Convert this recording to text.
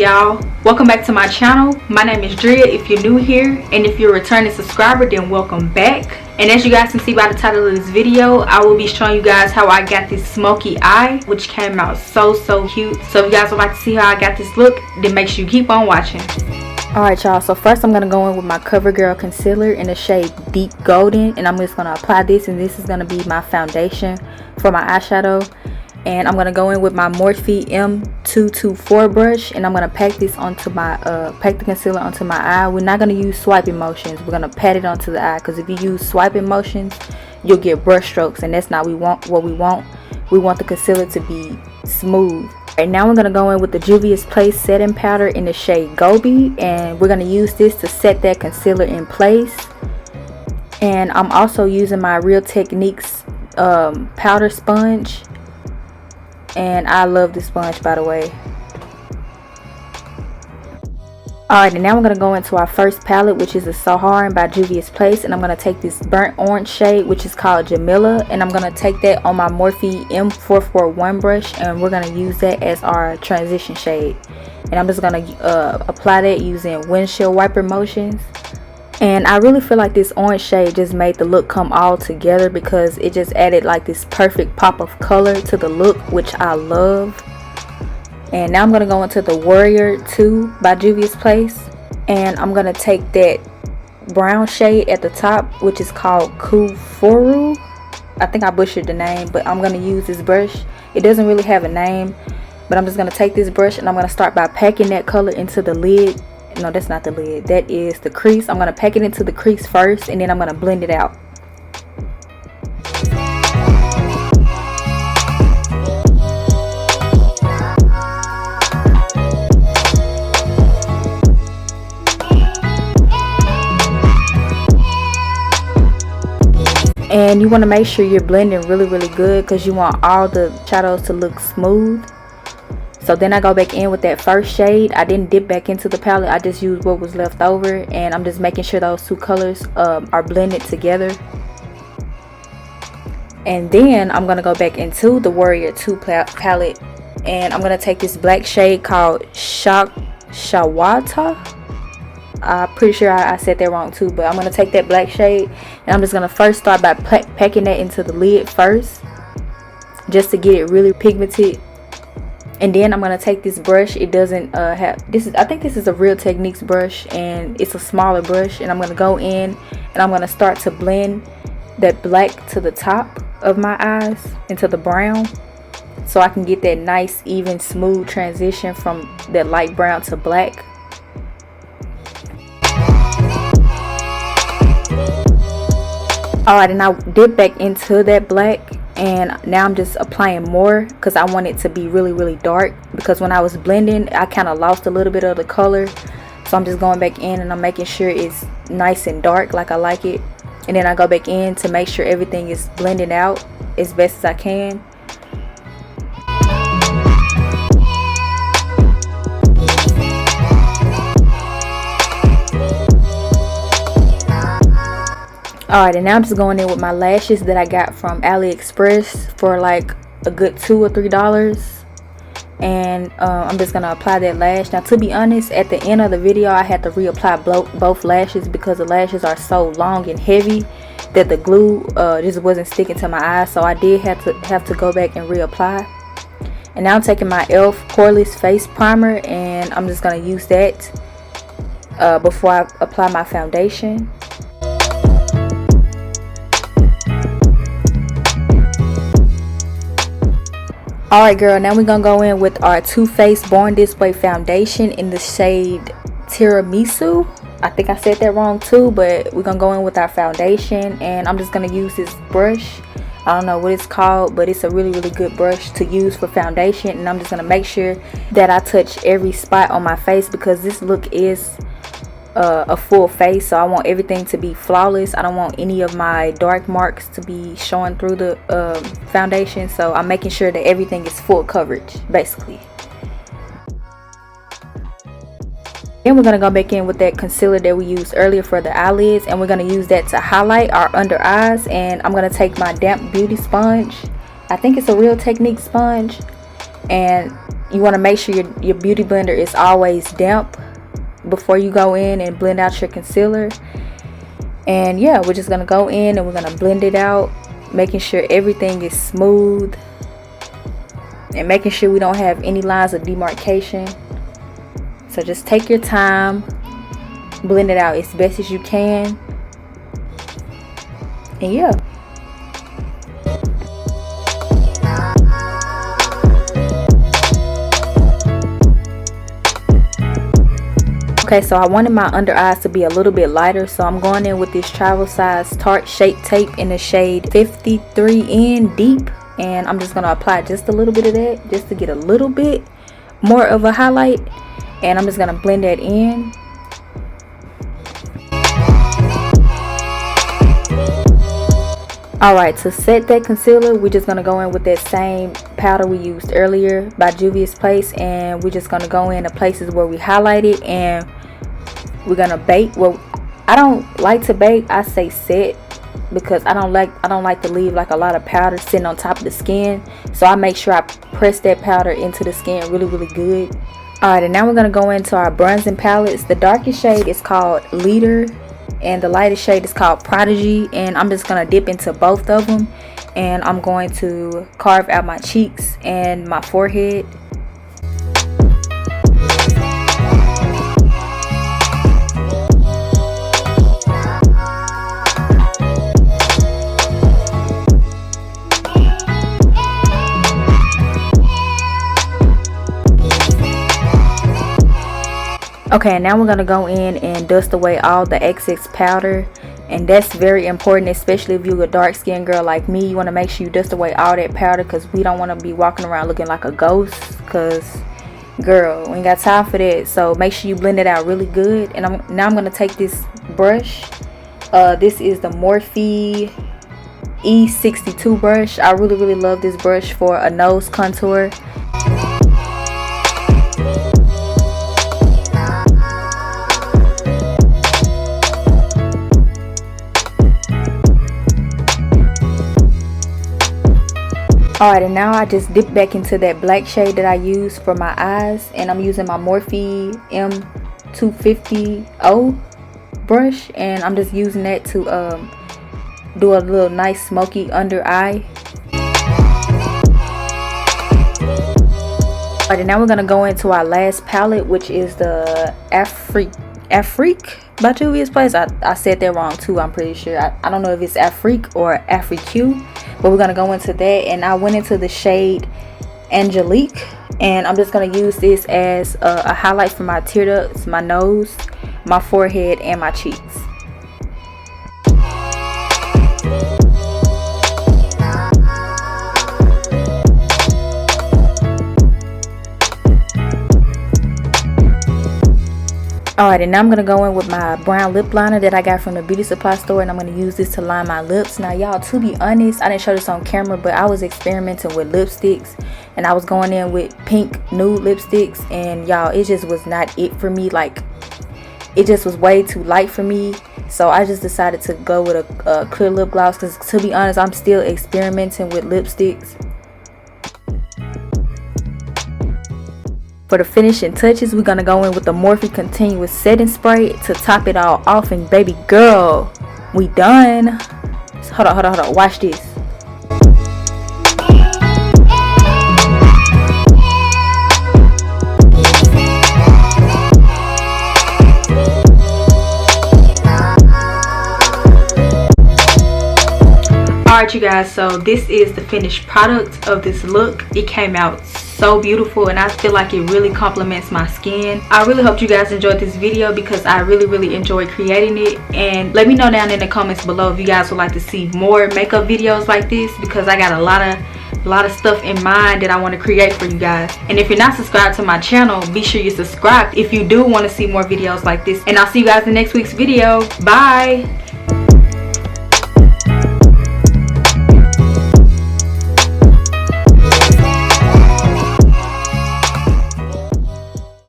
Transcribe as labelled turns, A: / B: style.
A: y'all? Welcome back to my channel. My name is Juvia if you're new here, and if you're a returning subscriber, then welcome back. And as you guys can see by the title of this video, I will be showing you guys how I got this smoky eye, which came out so cute. So if you guys would like to see how I got this look, then make sure you keep on watching. Alright y'all, so first I'm going to go in with my CoverGirl concealer in the shade Deep Golden, and I'm just going to apply this, and this is going to be my foundation for my eyeshadow. And I'm going to go in with my Morphe M224 brush, and I'm going to pack this onto my pack the concealer onto my eye. We're not going to use swiping motions. We're going to pat it onto the eye, because if you use swiping motions, you'll get brush strokes, and that's not what we want. We want the concealer to be smooth. Right now we're going to go in with the Juvia's Place setting powder in the shade Gobi, and we're going to use this to set that concealer in place. And I'm also using my Real Techniques powder sponge, and I love this sponge, by the way. Alright, and now we're going to go into our first palette, which is a Saharan by Juvia's Place, and I'm going to take this burnt orange shade, which is called Jamila, and I'm going to take that on my Morphe M441 brush, and we're going to use that as our transition shade. And I'm just going to apply that using windshield wiper motions. And I really feel like this orange shade just made the look come all together, because it just added like this perfect pop of color to the look, which I love. And now I'm going to go into the Warrior 2 by Juvia's Place, and I'm going to take that brown shade at the top, which is called Kuforu. I think I butchered the name, but I'm going to use this brush. It doesn't really have a name, but I'm just going to take this brush, and I'm going to start by packing that color into the lid. No, that's not the lid, that is the crease. I'm going to pack it into the crease first, and then I'm going to blend it out. And you want to make sure you're blending really good, because you want all the shadows to look smooth. So then I go back in with that first shade. I didn't dip back into the palette, I just used what was left over, and I'm just making sure those two colors are blended together. And then I'm going to go back into the Warrior 2 palette, and I'm going to take this black shade called Shawata. I'm pretty sure I said that wrong too, but I'm going to take that black shade, and I'm just going to first start by packing that into the lid first, just to get it really pigmented. And then I'm going to take this brush. It doesn't have this is, I think this is a Real Techniques brush, and it's a smaller brush, and I'm going to go in and I'm going to start to blend that black to the top of my eyes into the brown, so I can get that nice even smooth transition from that light brown to black. Alright, and I dip back into that black, and now I'm just applying more, because I want it to be really dark, because when I was blending I kind of lost a little bit of the color. So I'm just going back in, and I'm making sure it's nice and dark like I like it, and then I go back in to make sure everything is blending out as best as I can. Alright, and now I'm just going in with my lashes that I got from AliExpress for like a good $2 or $3. And I'm just going to apply that lash. Now, to be honest, at the end of the video I had to reapply both lashes, because the lashes are so long and heavy that the glue just wasn't sticking to my eyes. So I did have to go back and reapply. And now I'm taking my e.l.f. Poreless Face Primer, and I'm just going to use that before I apply my foundation. Alright girl, now we're going to go in with our Too Faced Born This Way foundation in the shade Tiramisu. I think I said that wrong too, but we're going to go in with our foundation, and I'm just going to use this brush. I don't know what it's called, but it's a really good brush to use for foundation. And I'm just going to make sure that I touch every spot on my face, because this look is a full face, so I want everything to be flawless. I don't want any of my dark marks to be showing through the foundation, so I'm making sure that everything is full coverage basically. Then we're going to go back in with that concealer that we used earlier for the eyelids, and we're going to use that to highlight our under eyes. And I'm going to take my damp beauty sponge. I think it's a Real Techniques sponge, and you want to make sure your beauty blender is always damp before you go in and blend out your concealer. And yeah, we're just gonna go in and we're gonna blend it out, making sure everything is smooth and making sure we don't have any lines of demarcation. So just take your time, blend it out as best as you can, and yeah. Okay, so I wanted my under eyes to be a little bit lighter, so I'm going in with this travel size Tarte Shape Tape in the shade 53N Deep, and I'm just going to apply just a little bit of that just to get a little bit more of a highlight, and I'm just going to blend that in. Alright, to set that concealer, we're just going to go in with that same powder we used earlier by Juvia's Place, and we're just going to go in the places where we highlighted, and we're going to bake. Well, I don't like to bake, I say set, because I don't like to leave like a lot of powder sitting on top of the skin. So I make sure I press that powder into the skin really good. Alright, and now we're going to go into our bronzing palettes. The darkest shade is called Leader, and the lightest shade is called Prodigy, and I'm just going to dip into both of them, and I'm going to carve out my cheeks and my forehead. Okay, and now we're going to go in and dust away all the excess powder, and that's very important, especially if you're a dark skinned girl like me. You want to make sure you dust away all that powder, because we don't want to be walking around looking like a ghost, because girl, we ain't got time for that. So make sure you blend it out really good. And now I'm going to take this brush. This is the Morphe E62 brush. I really love this brush for a nose contour. Alright, and now I just dip back into that black shade that I used for my eyes, and I'm using my Morphe M250O brush, and I'm just using that to do a little nice smoky under eye. Alright, and now we're gonna go into our last palette, which is the Afrique by Juvia's Place. I said that wrong too, I'm pretty sure. I don't know if it's Afrique or Afrique, but we're gonna go into that, and I went into the shade Angelique, and I'm just gonna use this as a highlight for my tear ducts, my nose, my forehead, and my cheeks. Alright, and now I'm going to go in with my brown lip liner that I got from the beauty supply store, and I'm going to use this to line my lips. Now y'all, to be honest, I didn't show this on camera, but I was experimenting with lipsticks, and I was going in with pink nude lipsticks, and y'all, it just was not it for me. Like, it just was way too light for me, so I just decided to go with a clear lip gloss, because to be honest, I'm still experimenting with lipsticks. For the finishing touches, we're going to go in with the Morphe Continuous Setting Spray to top it all off. And baby girl, we done. So hold on. Watch this. Alright, you guys, so this is the finished product of this look. It came out so beautiful, and I feel like it really complements my skin. I really hope you guys enjoyed this video, because I really enjoyed creating it. And let me know down in the comments below if you guys would like to see more makeup videos like this, because I got a lot of stuff in mind that I want to create for you guys. And if you're not subscribed to my channel, be sure you subscribe if you do want to see more videos like this. And I'll see you guys in next week's video. Bye.